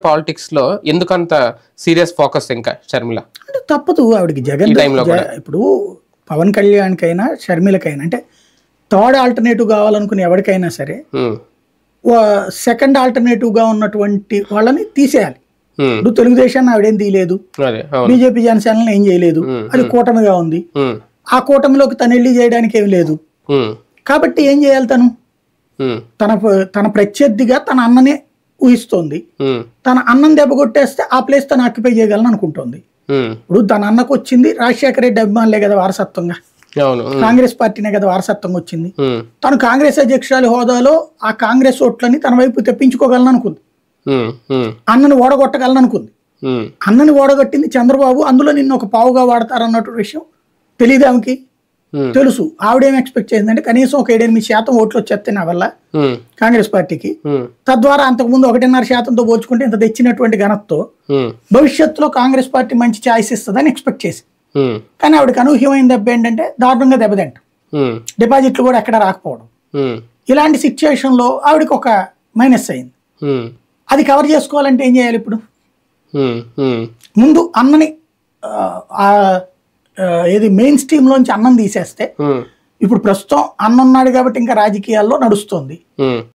Politics లో ఎందుకంత serious focus ఇంకా షర్మిల అంటే తప్పదు ఆవిడకి జగన్ ఇప్పుడు పవన్ కళ్యాణ్కైనా షర్మిలకైనా అంటే థర్డ్ ఆల్టర్నేటివ్ కావాలనుకునే ఎవరికైనా సరే సెకండ్ ఆల్టర్నేటివ్ గా ఉన్నటువంటి వాళ్ళని తీసేయాలి. ఇప్పుడు తెలుగుదేశాన్ని ఆవిడేం తీయలేదు, బీజేపీ జనసేనని ఏం చేయలేదు, అది కూటమిగా ఉంది. ఆ కూటమిలోకి తను వెళ్ళి చేయడానికి ఏమి లేదు. కాబట్టి ఏం చేయాలి, తన ప్రత్యర్థిగా తన అన్ననే ఊహిస్తోంది. తన అన్నం దెబ్బ కొట్టేస్తే ఆ ప్లేస్ తను ఆక్యుపై చేయగలను అనుకుంటోంది. ఇప్పుడు తన అన్నకు వచ్చింది రాజశేఖర రెడ్డి అభిమానులే కదా వారసత్వంగా, కాంగ్రెస్ పార్టీనే కదా వారసత్వంగా వచ్చింది. తను కాంగ్రెస్ అధ్యక్షురాలి హోదాలో ఆ కాంగ్రెస్ ఓట్లని తన వైపు తెప్పించుకోగలను అనుకుంది. అన్నని ఓడగొట్టగలను అనుకుంది. అన్నని ఓడగొట్టింది చంద్రబాబు. అందులో నిన్ను ఒక పావుగా వాడతారన్నట్టు విషయం తెలియదు ఆమెకి. తెలుసు. ఆవిడేం ఎక్స్పెక్ట్ చేసిందంటే కనీసం ఒక 7-8% ఓట్లు వచ్చేస్తాయి నా వల్ల కాంగ్రెస్ పార్టీకి. తద్వారా అంతకుముందు 1.5%తో పోల్చుకుంటే ఇంత తెచ్చినటువంటి ఘనతతో భవిష్యత్తులో కాంగ్రెస్ పార్టీ మంచి ఛాయిస్ ఇస్తుందని ఎక్స్పెక్ట్ చేసి, కానీ ఆవిడకి అనూహ్యమైన దెబ్బ ఏంటంటే దారుణంగా దెబ్బతింటాం, డిపాజిట్లు కూడా ఎక్కడ రాకపోవడం. ఇలాంటి సిచ్యువేషన్ లో ఆవిడకి ఒక మైనస్ అయింది. అది కవర్ చేసుకోవాలంటే ఏం చేయాలి? ఇప్పుడు ముందు అన్నని ఏది మెయిన్ స్ట్రీమ్ లోంచి అన్నం తీసేస్తే, ఇప్పుడు ప్రస్తుతం అన్న ఉన్నాడు కాబట్టి ఇంకా రాజకీయాల్లో నడుస్తుంది.